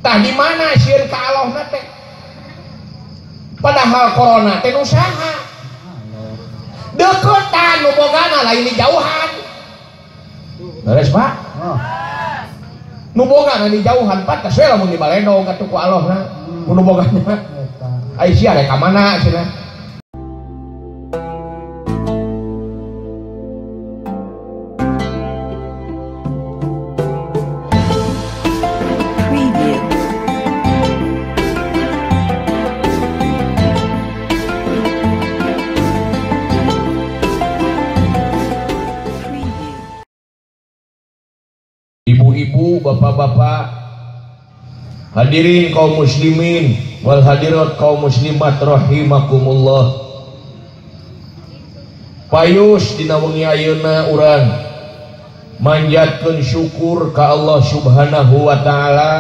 tah di mana sieun ka Allahna teh padahal corona teh nu saha deketan nu bogana lain di jauhan beres Pak nu bogana di jauhan pantes we lamun di baledog atuh ku Allahna nu bogana ai sia rek ka mana cenah. Ibu-ibu, bapak-bapak, hadirin kaum muslimin wal hadirat kaum muslimat rahimakumullah. Payus dina wengi ayeuna urang manjatkeun syukur ka Allah Subhanahu wa taala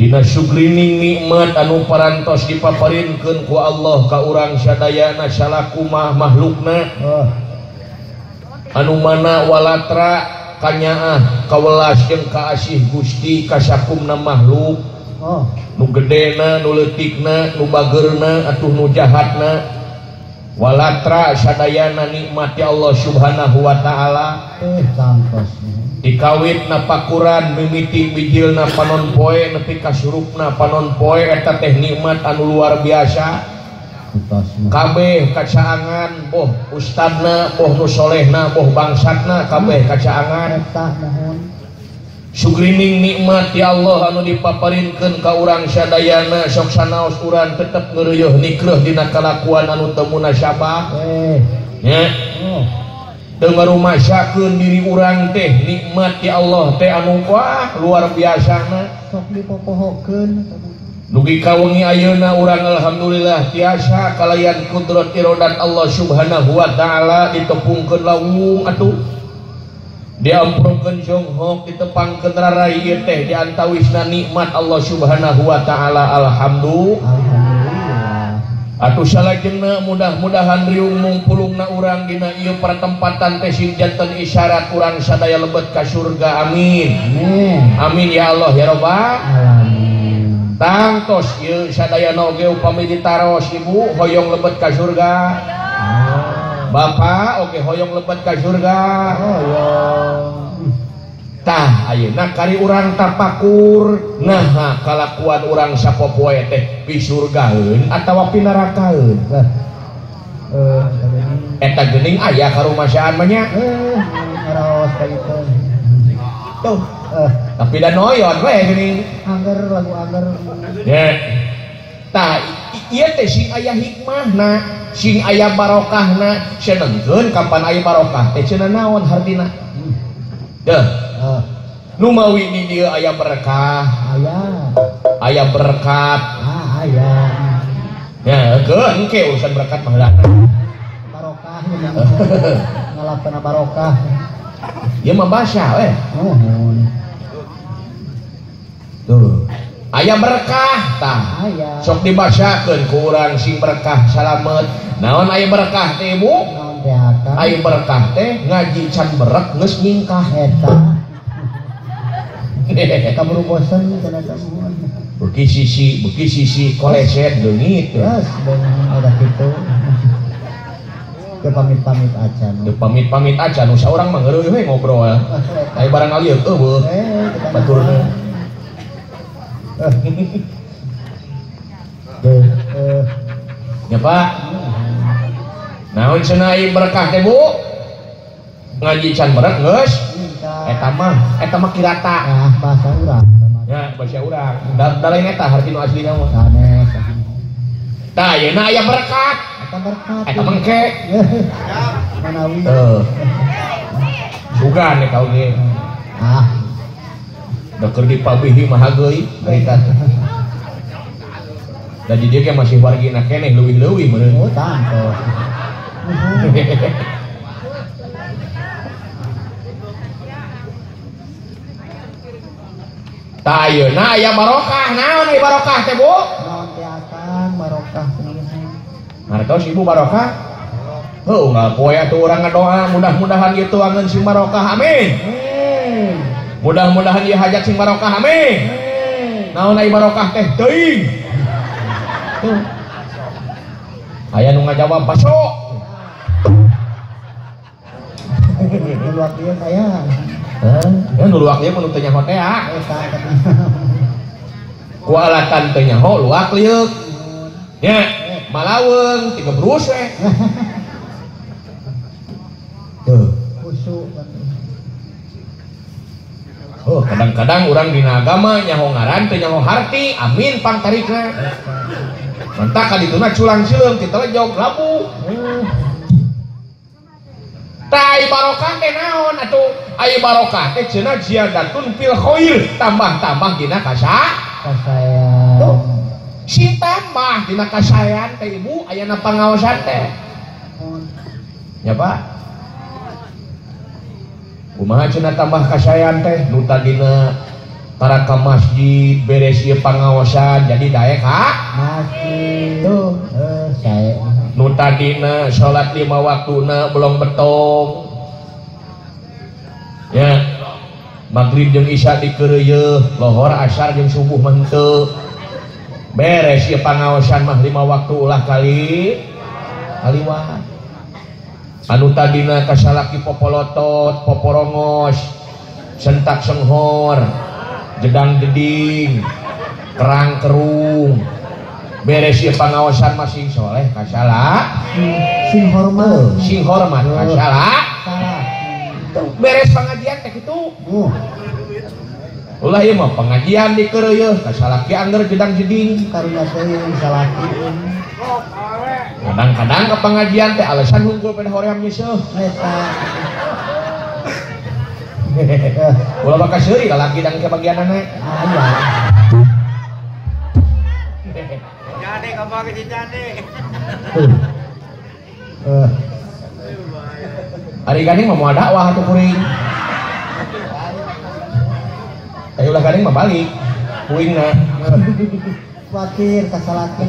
dina sugrining nikmat anu parantos dipaparinkeun ku Allah ka urang sadayana salaku makhlukna anu mana walatra kanyaah kawelas jeung kaasih Gusti kasakumna makhluk nu gedena nu leutikna nu bageurna atuh nu jahatna walatra sadayana nikmat ya Allah Subhanahu wa taala dikawitna pakuran mimiti bijilna panon poe nepi ka surupna panon poe eta teh nikmat anu luar biasa. Kabeh kacaangan boh ustadna boh nu solehna boh bangsatna kabeh kacaangan sugrining nikmat ya Allah anu dipaparinkeun ka urang sadayana sok sanaos urang tetep ngeureuyeuh nikreuh dina kalakuan anu teu munasyabah nya teu ngarumasakeun diri urang teh nikmat ya Allah teh anu wah luar biasana sok dipopohokeun. Dugi kawengi ayeuna urang alhamdulillah tiasa kalayan kudrat iradat Allah Subhanahu wa taala ditepungkeun lawung atuh diamprungkeun jonghok ditepangkeun rarai ieu teh diantawisna nikmat Allah Subhanahu wa taala alhamdulillah. Atuh salajengna mudah-mudahan riung mungpulungna urang dina ieu pertempatan teh sing janten isyarat urang sadaya lebet ka surga amin amin ya Allah ya rabbal alamin. Tangtos ieu sadayana oge upami ditaros ibu hoyong lebet ka surga bapak oge hoyong lebet ka surga tah ayeuna kari urang tapakur naha kalakuan urang sapopoe teh pi surgaeun atawa pi nerakaeun eta geuning aya karumasaan mah nya ngaros ka kitu tuh tapi dan noyon we geuning angger lagu angger ya tah ieu teh sing aya hikmahna sing aya barokahna senengkeun kapan aya barokah teh cenah naon hardina deuh nu mawi di dieu aya berkah aya berkat aya ya keun ke urusan berkat mah barokah ngalakeun barokah ieu mah basah we tuh aya berkah tah sok dibasakeun ku urang sing berkah salamet naon aya berkah teh ibu aya berkah teh ngaji can berek geus nyingkah eta kaburu bosen cenah kamu beuki sisi koleset leungit geus ada kitu teu pamit-pamit acan teu pamit-pamit acan nu saurang mah ngeureuyeuh we ngobrol aya barang alieu eueuh baturna ya Pak naon cenah ieu berkah teh Bu ngaji can berek geus eta mah kirata bahasa urang ya bahasa urang da lain eta harti nu aslina mah sanes tah ayeuna aya berkat eta mengke manawi sugan eta oge da keur dipabihi mah hageui harita da di dieu ge masih wargina keneh leuwih-leuwih meureun oh tangtos tah ayeuna aya barokah naon ieu barokah teh Bu naon teh akang barokah ngartos ibu barokah heuh nggak poe atuh urang ngadoa mudah-mudahan ieu tuangeun si barokah amin mudah-mudahan ieu hajat sing barokah amin. Naon ai barokah teh teuing. Tuh. Aya nu ngajawab baso. Luak ieu aya. Ya nu luak ieu mun teu nyaho teh ah. Ku alatan teu nyaho luak liuk. Nya, malaweung ti gebrus we. Tuh. Kusuk. Oh, kadang-kadang orang dina agama nyaho ngaran teu nyaho harti, amin pangtarikna. Mantap kadituna culang ceuleung ti telejog labu. Tai barokah teh naon atuh? Ai barokah teh cenah ziyadatun fil khair, tambah-tambah dina kasayang. Tuh. Si tambah dina kasayan teh ibu ayana pangaosan teh. Ya Pak. Kumaha cenah tambah kasayan teh nu tadina tara ka masjid beres ieu pangaosan jadi daek ha? Masjid. Tuh, saya. Nu tadina salat 5 waktuna belum betong. Ya. Maghrib jeung isya dikeureuyeun, lohor asar jeung subuh mah henteu. Beres ieu pangaosan mah 5 waktu ulah kaliwat. Anu tadina kasalaki popolotot, poporongos, sentak senghor, jedang deding, kerang kerung. Beres ieu pangaosan mah sing soleh kasala, Sing hormat kasala. Beres pengajian teh kitu. Ulah ieu mah pengajian dikeureuyeun kasalaki angger jedang jeding karuna teuing salaki. Kadang-kadang ke pengajian teh alasan hungkul pada hoream nyeuseuf. Ulah bakal seuri lalaki dan kebagianana. Aya. Jade kamu ke jade. Ari gandeng mah moal dakwah atuh kuring. Ayo ulah gandeng mah balik. Kuingna. Khawatir ka salaki.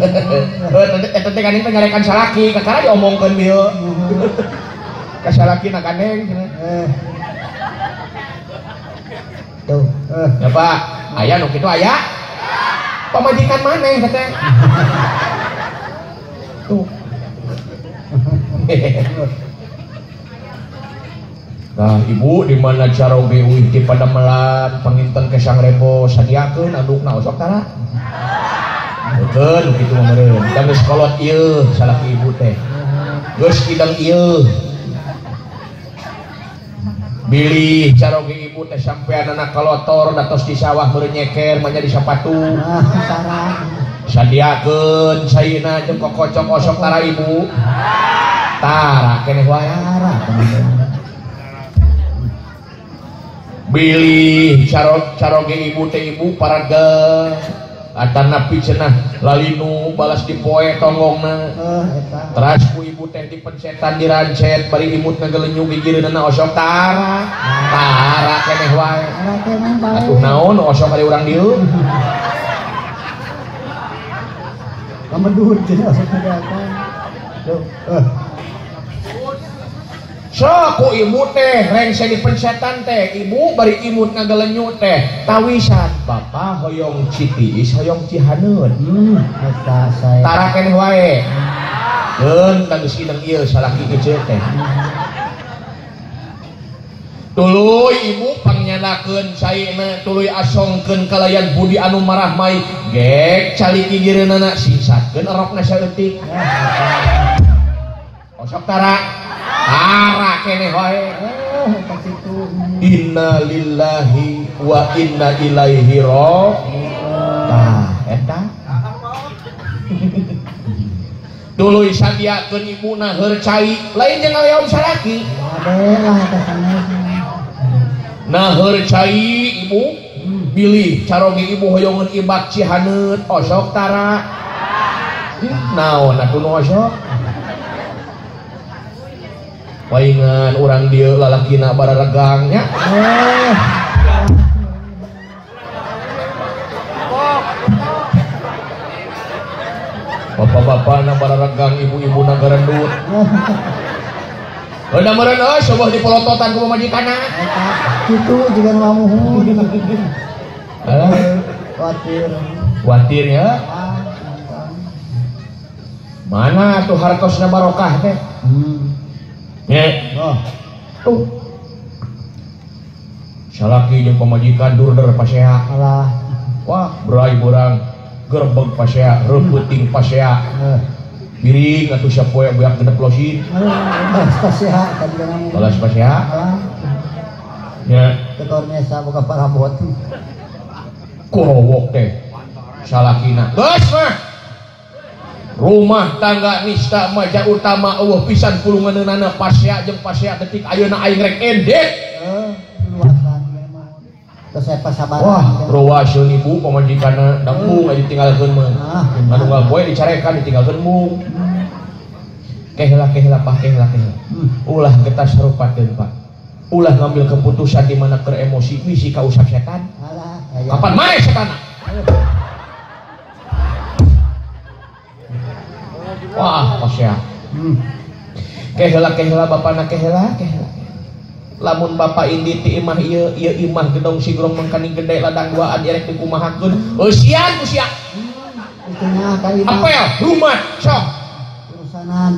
Eta teh gandeng teh ngarekan salaki, kakara diomongkeun dieu. Ka salaki na gandeng cenah. Tuh, Ya Pak, aya nu kitu aya? Pamajikan maneh teh. Tuh. Nah, Ibu di mana cara uih di Pademelan panginten ke Sang Repo sadiakeun andukna osok tara. Betul kitu mah meureun. Da geus kolot ieu salaki Ibu teh. Geus kidang ieu. Bilih cara ge Ibu teh sampean anak kalotor datos di sawah meureun nyeker mah di sapatu. Sadiakeun sayeuna jeung kokocok osok tara Ibu. Tara keneh wae. Bilih caroge Ibu teh Ibu paraga atanapi cenah lalinu balas dipoe tonggongna. Teras ku Ibu teh dipencetan dirancet bari imut ngagelenyug gigireunana osok tara. Tara keneh wae. Atuh naon osok ari urang dieu? Kamedut cenah osok datang. Tuh, So ku Ibu teh rengse dipencetan teh Ibu bari imut ngagelenyug teh tawisan Bapak hoyong citiis hoyong cihaneun. eta saya. Tara keneh wae. Deun da geus kideng ieu salaki kecil teh. Tuluy Ibu pangyanakeun sayeuna tuluy asongkeun kalayan budi anu marahmai gek caliki gireunana sisatkeun erokna saeutik. Osok tara. Tara keneh wae. Ka situ. Inna lillahi wa inna ilaihi raji'un. Tah eta. Tuluy sadiakeun Ibuna heur cai lain jeung ngaweom salaki. Ade lah eta sanes. Nah heur cai Ibu bilih caroge Ibu hoyongeun ibak cihaneut osok tara. Naon atuh nu osok? Waingan urang dieu lalakina bararegangnya. Bapak-bapak na bararegang, ibu-ibu na garendut. udah meureun euy sebuah dipolototan ku pamajikanna. Eta kitu juga ngamuhun. Khawatir ya. Mana tuh hartosna barokah teh? Nya. Oh. Tuh. Salaki jeung pamajikan durder pasea. Alah. Wah, berai borang gerbeg pasea, reumpeuting pasea. Piring atuh sapoe beak genep losin. Pasea tadi kan. Balas pasea. Alah. Nya. Tetornya sa boga parabot. Kurowok teh. Salakina. Geus mah. Rumah tangga nista maja utama eueuh pisan pulunganeunana pasea jeung pasea detik ayeuna aing rek endek. Luasan memang. Terus saya pasabaran. Wah, ruwaseun ibu pamajikanna da mung ditinggalkeun mah. Anu ngaboe dicarekan ditinggalkeun mung. Kehela Pak, kehela. Ulah kita sarupakeun Pak. Ulah ngambil keputusan di mana keur emosi bisi ka usap setan. Alah, Kapan mare setanna? Wah, pasea. Kehela bapana kehela. Lamun bapak indi ti imah ieu imah gedong sigrong mangkani gede ladang duaan erek dikumahakeun. Eusian ku sia. Itu mah kali mah. Apel, rumah, sok. Urusanan.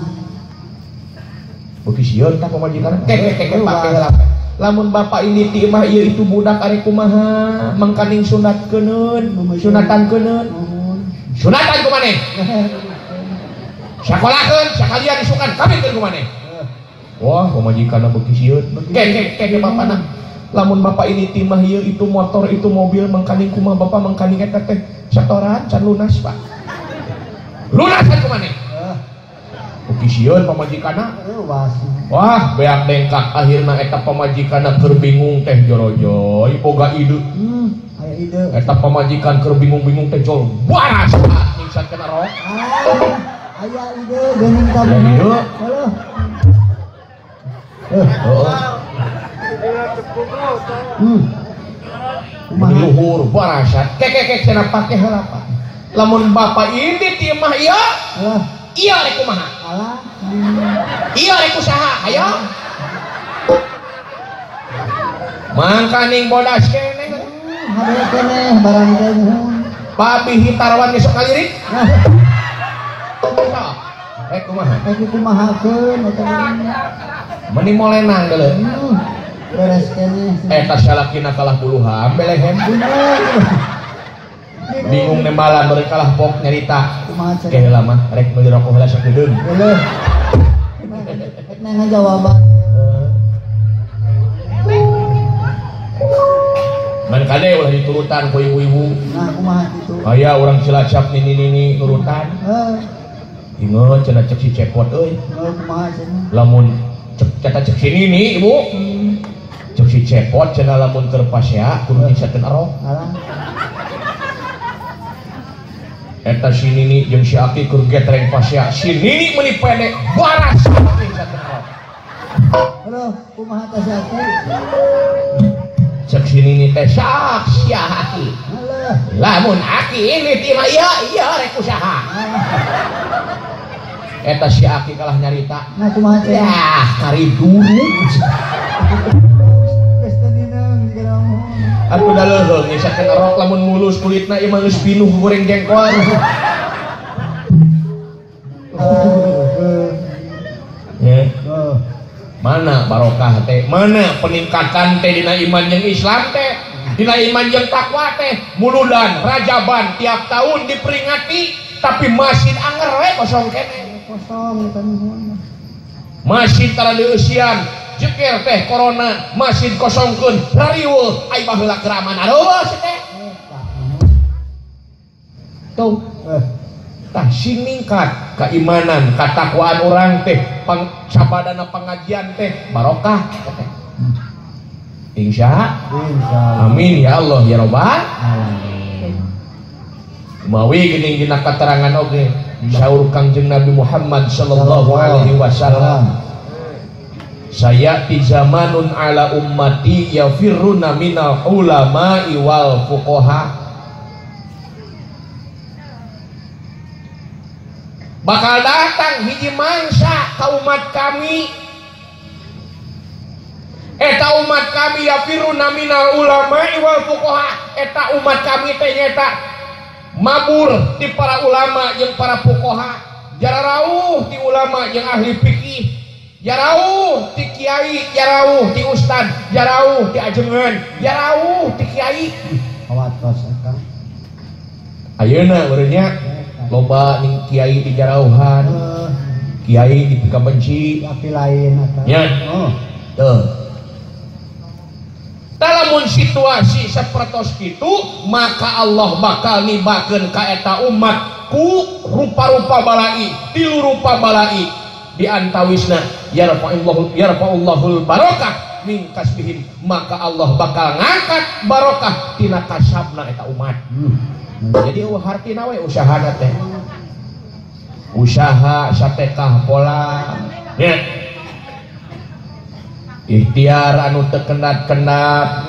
Beuki sieun tah pamajikan. Kek Pak kehela. Lamun bapak indi ti imah ieu itu budak arek kumaha mangkaning sunatkeun, sunatankeun. Sunatan ku maneh? Sakolakeun, sakalian isukan kawinkeun ku maneh. Wah, pamajikanna beuki sieun. Kek bapana. Lamun bapak ini timah ieu itu motor itu mobil mangkaning kumaha bapak mangkaning eta teh setoran can lunas Pak. Lunasan ku maneh? Beuki sieun pamajikanna. Wah, beak dengkak akhirna eta pamajikanna keur bingung teh jorojoy boga ide. Aya ide. Eta pamajikan keur bingung-bingung teh jol waras nyingsan kana rok. Aya ide geuning tabung. Ide. Heeh. Luhur barasat. Kek cenah pake heula Pak. Lamun bapak ini ti imah ieu, ieu rek kumaha? Alah. Ieu rek usaha, hayo. Mangkaning bodas keneh. Hade keneh barang teh muhun. Babi hitarwan besok kalirik. Rek kumaha? Rek kumahakeun eta. Meni molenang deuleu. Beres keneh. Eta salakina kalah puluhan belehem. Bingung nembalan beureun kalah pok nyarita. Kumaha cenah? Keheula mah rek meuli rokok heula sakedeung. Heuleuh. Rek nanya jawaban. Man kade ulah diturutan ku ibu-ibu. Nah, kumaha kitu? Aya urang Cilacap nini nurutan. Inget cenah cek si cepot euy. Kumaha cenah? Lamun cek si nini ibu. Cek si cepot cenah lamun keur pasea kudu nyisakeun arok. Alah. Eta si nini jeung si Aki keur getreng pasea. Si nini meuli pede waras nyisakeun arok. Halo, kumaha teh Aki? Cek si nini teh sak sia Aki. Alah. Lamun Aki ini ti mah ieu rek usaha. Eta si Aki kalah nyarita. Nah, kumaha cenah? Yah, kari dulu. Geus teu dineung jeung mohon. Atuh da leuheung nyisakeun arok lamun mulus kulitna ieu mah geus pinuh goreng jengkol. Mana barokah teh? Mana peningkatan teh dina iman jeung Islam teh? Dina iman jeung takwa teh muludan rajaban tiap tahun diperingati tapi masjid anger we kosong keneh. Kosong eta mohon. Masjid tara dieusian jeker teh corona masjid kosongkeun rariweuh ai baheula keraman aduh teh. Tuh. Tah siningkat keimanan katakwaan orang teh sabadana pengajian teh barokah teh. Insya amin ya Allah ya robbal mawi geuning dina katerangan oge saur Kangjeng Nabi Muhammad sallallahu alaihi wasallam sayati zamanun ala ummati yafirruna minal ulama'i wal fuqaha. Bakal datang hiji mangsa ka umat kami eta umat kami yafiruna minal ulama wal fuqaha, eta umat kami teh nyata mabur ti para ulama jeung para fuqaha, jararauh ti ulama jeung ahli fikih, jarauh ti kiai, jarauh ti ustad, jarauh ti ajengan, jarauh ti kiai. Awatos eta. Ayeuna urangnya loba ning kiai di jarauhan, kiai di kabenci, Tapi lain eta. nya. Oh. Tuh. Lamun situasi sapertos kitu, maka Allah bakal nibakeun ka eta umat ku rupa-rupa balai, tilu rupa balai di antawisna yarfa'ullahul barakah min kasbihim, maka Allah bakal ngangkat barokah tina kasabna eta umat. Jadi hartina we usahana teh. Usaha satekah pola nya. Ikhtiar anu teu kendat-kendat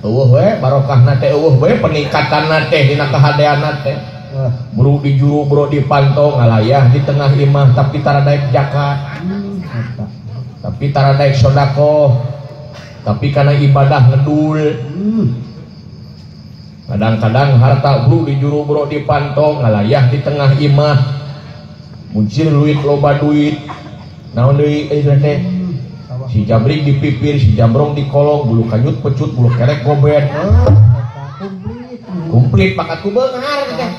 eueuh we barokahna teh, eueuh we peningkatanna teh dina kahadeanna teh. Buru di juru buru dipantau ngalayah di tengah imah tapi tara daek zakat, tapi tara daek sedekah, tapi kana ibadah ngedul. Kadang-kadang harta buru di juru buru dipantau ngalayah di tengah imah muncul duit loba duit naon deui teh. Si jabrik dipipir, si jambrong di kolong, bulu kanyut pecut, bulu kerek gobet. Komplit pakat ku beunghar teh.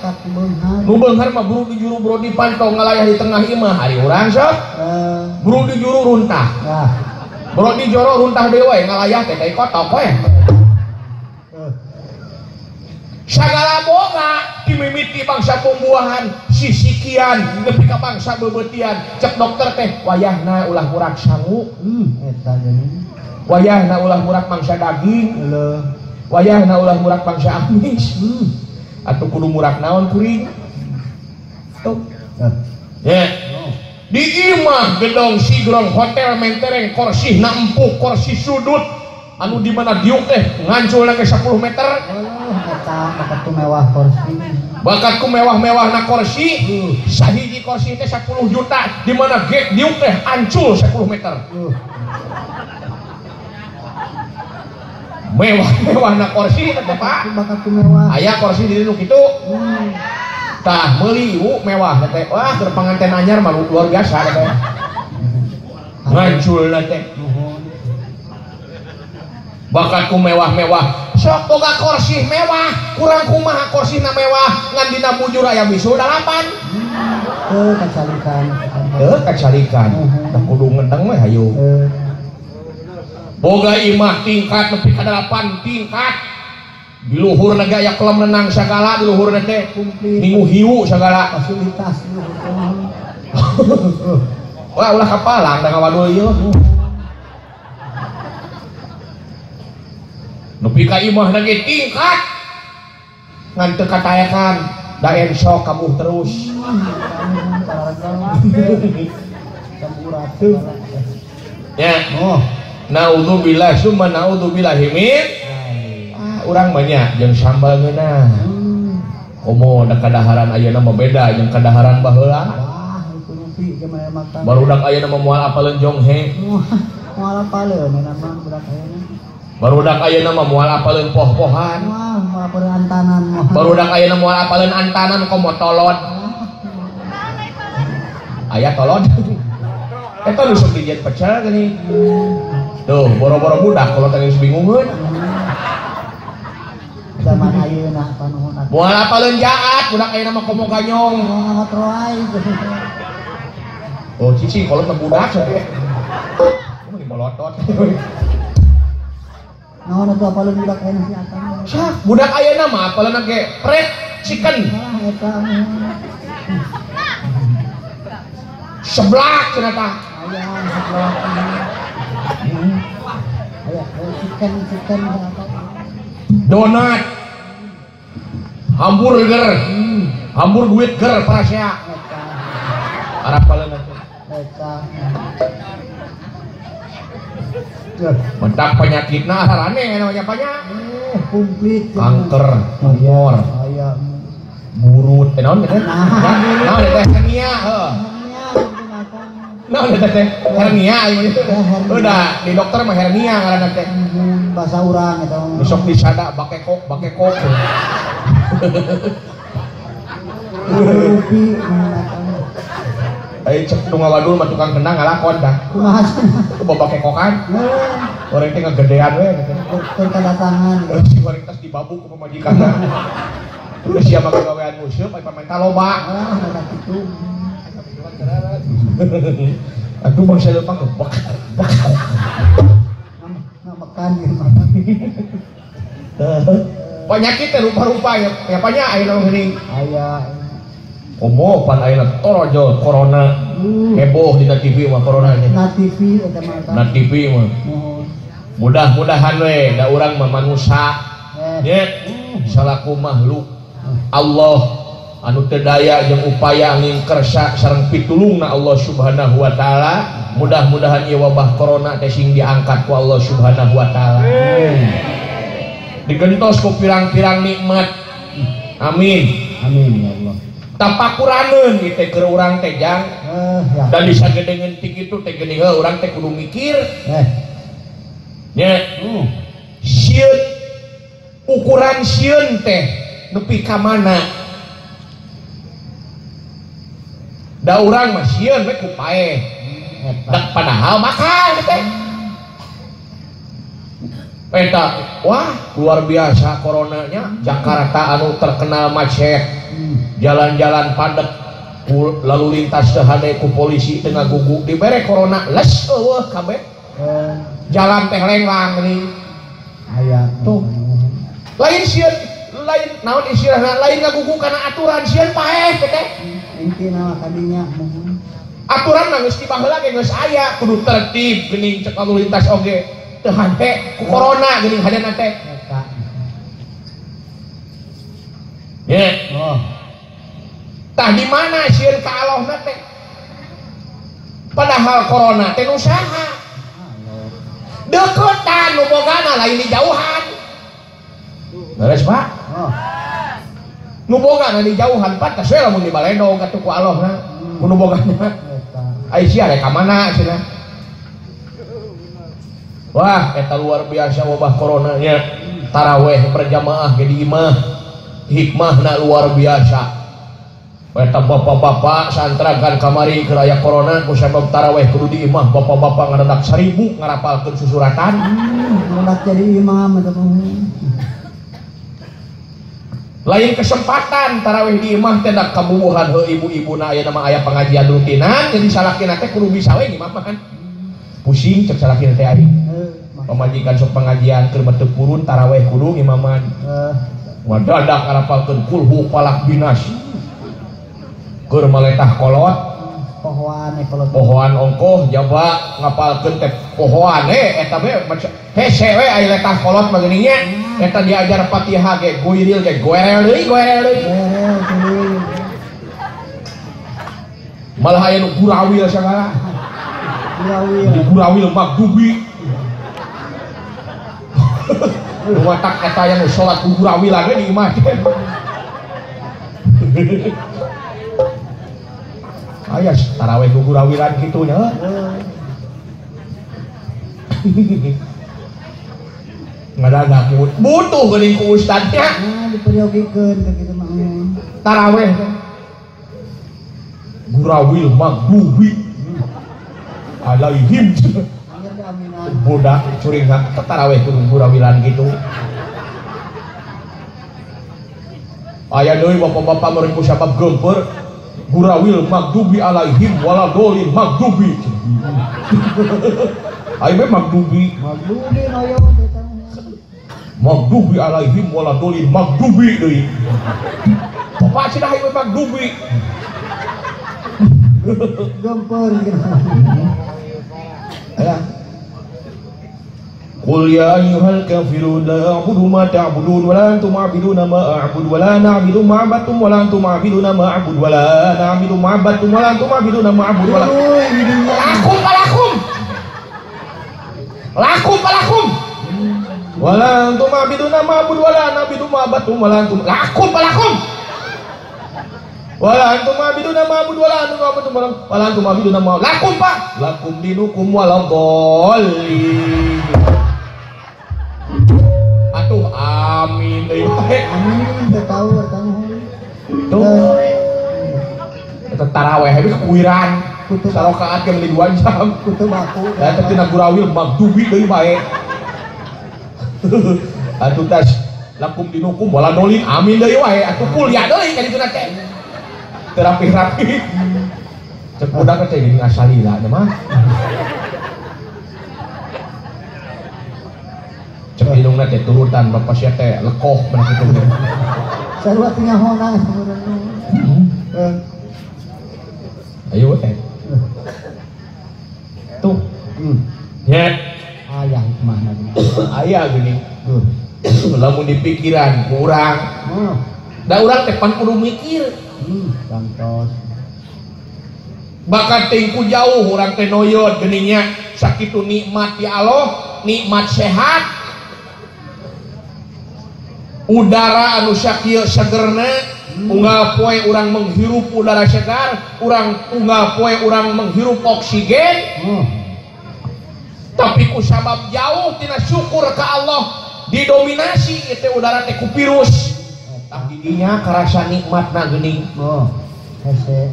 Nu beunghar mah buru di juru buru dipantau ngalayah di tengah imah, hari urang sok. Buru di juru runtah. Buru di joro runtah deui we ngalayah teh teh kotok we. Sagala boga dimimiti bangsa pembuahan sisikian nepi ka bangsa bebetian, cek dokter teh wayahna ulah murak sangu, Eta jadi. wayahna ulah murak mangsa daging, wayahna ulah murak mangsa amis, atau kudu murak naon kuring tuh ya. Di imah gedong sigrong hotel mentereng korsihna empuk, kursi sudut anu dimana diuk teh ngancul ke 10 meter. Eta bakat mewah kursi. Bakatku mewah-mewah na kursi, sahiji kursi teh 10 juta, dimana gek diuk teh ancul 10 meter. Mewah-mewah na kursi teh Pak. Bakat mewah. Aya kursi di nu kitu. Tah meuli ieu mewah teh. Wah, keur panganten anyar mah luar biasa teh. Ngancul teh. Bakatku mewah-mewah, sok boga kursi mewah, kurang kumaha kursina mewah, ngan dina bujur aya bisu 8. Kacalikan. Kacalikan, tak kudu ngedeng we hayu. Boga imah tingkat nepi ka 8 tingkat. Di luhurna ge aya kolam renang sagala, di luhurna teh minggu hiu sagala. Fasilitas. Wah, ulah kapalang da ngawadul ieu. Nepi ka imah lagi tingkat ngan teu katayakan da ensok kabuh terus. Ya, naudzubillah summa naudzubillah min. Urang banyak jeung sambal geuna. Komo da kadaharan ayeuna mah beda jeung kadaharan baheula. Barudak ayeuna mah moal apaleun jonghe. Moal apaleun nama budak ayeuna. Barudak ayeuna mah moal apaleun poh-pohan. Moal apaleun antanan. Barudak ayeuna moal apaleun antanan komo tolod. Aya tolod. Eta nu sok dijet pecel gini. Tuh, boro-boro budak kalau tadi bingungeun. Zaman ayeuna panuhun. Moal apaleun jaat, budak ayeuna mah komo ganyong. Ngotroai. Oh, cici kalau teh budak sae. Kumaha dimolotot. Naon atuh apaleun budak ayeuna si Akang. Sak, budak ayeuna mah apaleun ge fried chicken. Eta Seblak cenah tah. aya seblak. Aya chicken apa? Donat. Hamburger. Hamburger parasea. Arab paleun atuh. Eta. Mentak penyakitna sarane namanya banyak. Komplit. Kanker, tumor, Aya. burut, naon teh? Naon teh kenia, heuh. Nah, udah teh hernia ieu udah di dokter mah hernia ngaranna teh. Bahasa urang eta. Besok disada bakekok. Rupi Ayo cek nu ngawadul mah tukang kendang ngalakon dah. kumaha? Ku bakekokan. Orang teh ngagedean we gitu. Dokter tanda tangan. Si orang tas dibabuk ku pamajikanna. Terus sia mah gawean musuh aya pamenta loba. Ada kitu. Aduh bangsa leumpang bak. Makan gitu makan. Penyakit teh rupa-rupa ya panya ayeuna geuning. Aya Omo pan ayeuna torojo corona. Heboh dina TV mah corona nya. na TV eta mah. Na TV mah. Mudah-mudahan we da urang mah manusia. Nya salaku makhluk Allah anu teu daya jeung upaya angin kersa sareng pitulungna Allah Subhanahu wa taala. Mudah-mudahan ieu wabah corona teh sing diangkat ku Allah Subhanahu wa taala. Digentos ku pirang-pirang nikmat. Amin. Amin ya Allah. Tapakuraneun ieu teh keur urang teh jang. Ya. Dan disagedengeun ti kitu teh geuning urang teh kudu mikir. Nya. Sieun ukuran sieun teh nepi ka mana? Da urang mah sieun we ku paeh. Da padahal makan teh. Eta wah luar biasa coronanya. Jakarta anu terkenal macet. Jalan-jalan padat lalu lintas teu hade ku polisi teu ngaguguk dibere corona les eueuh kabeh. Jalan teh lenglang geuning. Aya Tuh. Lain sieun lain naon istilahna lain ngaguguk kana aturan sieun paeh teh. intina kadinya Aturan mah geus tibaheula ge geus aya kudu tertib geuning cek lalu lintas oge teu hante ku corona geuning hadana teh. Ye. Oh. Tah di mana sieun ka Allahna teh? Padahal corona teh nu saha? Deukeutan nu bogana lain di jauhan. Beres, Pak? Oh. Nu bogana di jauhan Pak teh lamun di baledog atuh ku Allahna. Nu bogana. Ai sia rek ka mana cenah? Wah, eta luar biasa wabah corona nya. Taraweh berjamaah ge di imah. Hikmahna luar biasa. Eta bapak-bapak santragan kamari keur aya corona ku sabab taraweh kudu di imah bapak-bapak ngadadak 1000 ngarapalkeun susuratan. Hendak jadi imam eta Lain kesempatan taraweh di imah teh dak kabubuhan heuh ibu-ibuna aya nama aya pengajian rutinan jadi salakina teh kudu bisa we imam kan. Pusing cek salakina teh ari. Pamajikan sok pengajian keur teu purun taraweh kudu imaman. Wadadak ngarapalkeun kulhu falak binas. Keur maletah kolot pohoan ongkoh jaba ngapalkeun teh pohoan eta we hese we aya letah kolot mah geuning nya eta diajar Fatihah ge guiril ge goerel deui malah aya nu gurawil sagala gurawil magdubi watak eta yang salat gurawilan we di imah aya taraweh gugurawilan kitu nya. Ngadadak butuh geuning ku ustad nya. diperyogekeun ka kitu mah. Taraweh gurawil magdubi alaihim budak curing taraweh ku gurawilan gitu. Aya deui bapak-bapak meureun ku sabab geumpeur gurawil magdubi alaihim waladolin magdubi. Ayo be magdubi ayo magdubi alaihim waladolin magdubi deui. Bapak cenah ayo magdubi. gempur gitu. Aya. Qul ya ayyuhal kafirun la a'budu ma ta'budun wa la antum a'buduna ma a'budu wa la na'budu ma 'abadtum wa la antum a'buduna ma a'budu wa la na'budu ma 'abadtum wa la antum a'buduna ma a'budu wa la lakum wa la antum a'buduna ma a'budu wa la na'budu ma 'abadtum wa la antum lakum Wala antum abiduna ma'bud wala antum ma'bud wala antum abiduna ma'bud. Lakum Pak, lakum dinukum wala dhalin. Atuh amin deui bae. Amin, teu tahu Tuh. Eta tarawih habis kuiran. Sarokaat ge meuli 2 jam. kutu baku. Da teh tina gurawil magduwi deui bae. Atuh tas lakum dinukum wala dhalin amin deui wae. Atuh kuliah deui ka ditu teh. Terapi-rapi cek budak teh gini ngasalila nya mah cek hidungna teh turutan bapak sia teh lekoh bener kitu Sarua tinggal honang ayo teh tuh nya ayah mana gini. aya gini lamun di pikiran kurang da urang teh pan kudu mikir Santos. Bakat tingku jauh orang teh noyod geningnya sakitu nikmat ya Allah, nikmat sehat, udara anu sakieu segerna, unggal poe urang menghirup udara segar, unggal poe urang menghirup oksigen. Tapi ku sabab jauh tina syukur ke Allah didominasi itu udara teh ku virus. Tah didinya karasa nikmatna geuning. Hese.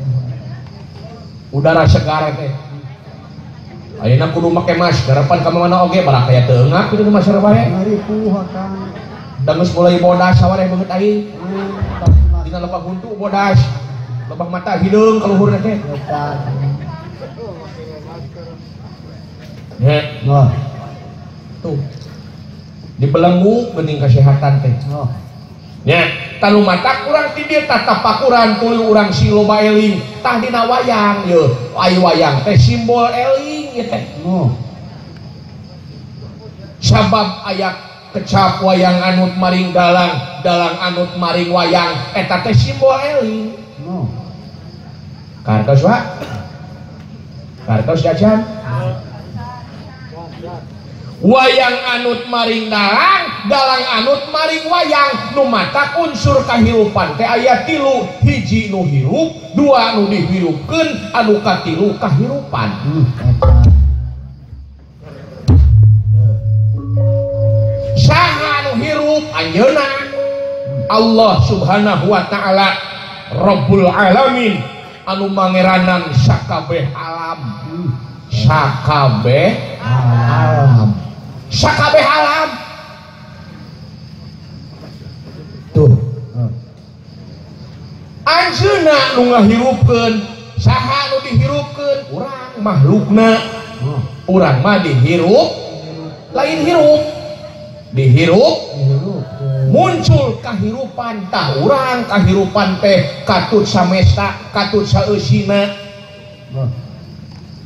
Udara segar teh. Ayeuna kudu make masker pan ka mana oge barak aya teu eungap kitu masker bae. Ngari puh akang. Da geus mulai bodas sawareh beungeut aing. Dina lebah buntu bodas. Lebah mata hideung kaluhurna teh. Nya. Tuh. Dibelenggu geuning kesehatan teh. Nya, tanu mata kurang ti dieu tatapakuran tuluy urang siloba eling tah dina wayang ye. Ai wayang teh simbol eling ye teh. Sabab aya kecap wayang anut maring dalang, dalang anut maring wayang eta teh simbol eling. Kartos wa? Kartos jajan? Wayang anut maring dalang, dalang anut maring wayang. Nu matak unsur kahirupan teh aya 3, hiji nu hirup, 2 nu dihirupkeun, anu katilu kahirupan. Saha nu hirup anjeunna? Allah Subhanahu wa taala Rabbul Alamin anu mangeranan sakabeh alam. Sakabeh alam. Sakabeh alam tuh anjeunna nu ngahirupkeun saha nu dihirupkeun urang makhlukna urang mah dihirup lain hirup dihirup muncul kahirupan tah urang kahirupan teh katut samesta katut saeusina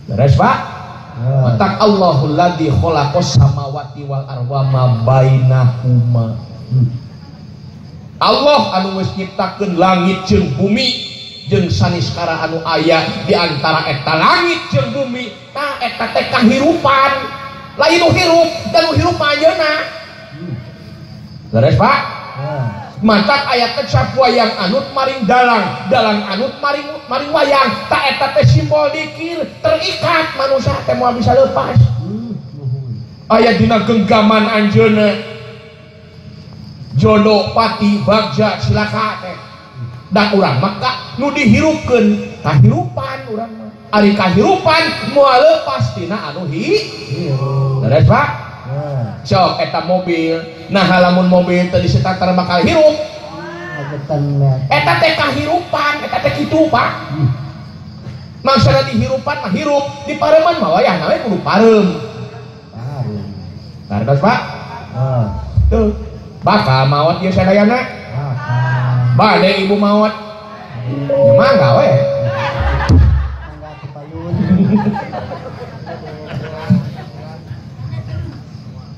beres Pak. Matak Allahul ladzi khalaqas samawati wal arda ma bainahuma. Allah anu geus nyiptakeun langit jeung bumi jeung saniskara anu aya di antara eta langit jeung bumi. Tah eta teh kahirupan. Lain nu hirup dan nu hirup ayeuna. Beres Pak? Matak aya kecap wayang anut maring dalang, dalang anut maring wayang. Tak eta teh simbol dikir terikat manusia teh moal bisa lepas. Aya dina genggaman anjeunna jodoh pati bagja silaka teh. Da urang mah nu dihirupkeun kahirupan urang mah. Ari kahirupan moal lepas tina anu hirup. Beres Pak? Sok eta mobil, nah lamun mobil teu disetar bakal hirup. Eta teh kahirupan, eta teh kitu Pak. Maksana dihirupan mah hirup, di pareman mah wayahna we kudu pareum. Kartos Pak? Tuh, bakal maot ieu sadayana. Bade ibu maot. Ya mangga we.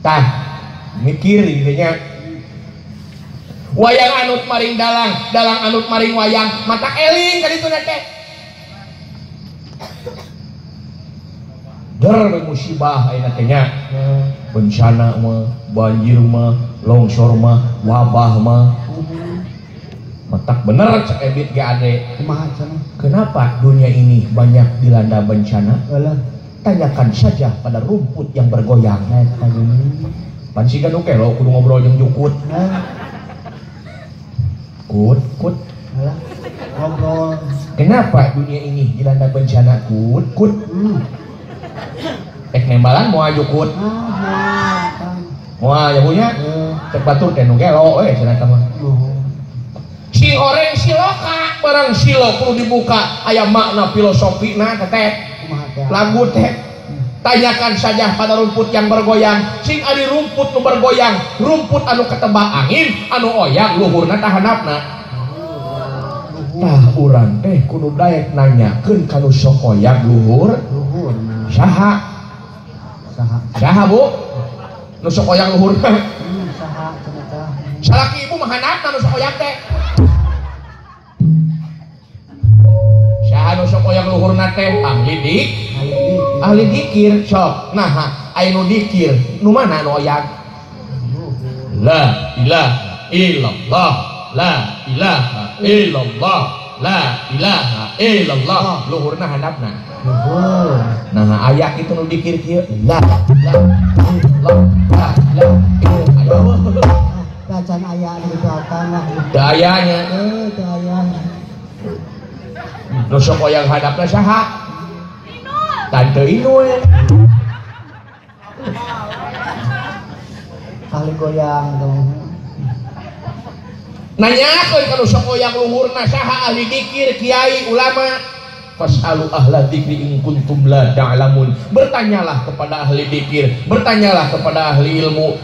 Tah mikir intinya wayang anut maring dalang, dalang anut maring wayang, mata eling ka ditu teh. Der musibah ayeuna teh nya. Bencana mah, banjir mah, longsor mah, wabah mah. tak bener cek Ebit ge ade. Kumaha cenah? Kenapa dunia ini banyak dilanda bencana? Eulah. Tanyakan saja pada rumput yang bergoyang. Eta geuning. Pan siga nu kelo kudu ngobrol jeung Jukut. Kut. Alah. Ngobrol. Kenapa dunia ini dilanda bencana? Kut. Nembalan moal Jukut. Kang. Moal ya punya. Cek batur teh nu kelo cenah mah. Si oreng siloka barang silo perlu dibuka aya makna filosofina teteh. Kumaha teh? Lagu teh. Tanyakan saja pada rumput yang bergoyang. Sing ari rumput nu bergoyang, rumput anu ketebak angin, anu oyang luhurna tah handapna. Tah urang teh kudu daek nanyakeun ka nu sok oyang luhur. Luhurna. Saha Bu? Nu sok oyang luhurna. Saha cenah teh? Salaki ibu mah handapna nu sok oyang teh. Saha nu sok oyang luhurna teh? Ahli dikir sok. Nah, aya nu dikir, nu mana nu oyang? La ilaha illallah, la ilaha illallah, la ilaha illallah. Luhurna handapna. Luhur. Nah, aya kitu nu dikir kieu. La illallah, la ilaha. Kacan aya di belakang lah. Dayanya Teu aya. nu sok oyang handapna saha? Tante Inul. Ahli goyang dong. Nanyakeun ka nu sok oyang luhurna saha? Ahli dikir, kiai, ulama. Fas'alu ahla dzikri in kuntum la ta'lamun. Bertanyalah kepada ahli dikir, bertanyalah kepada ahli ilmu.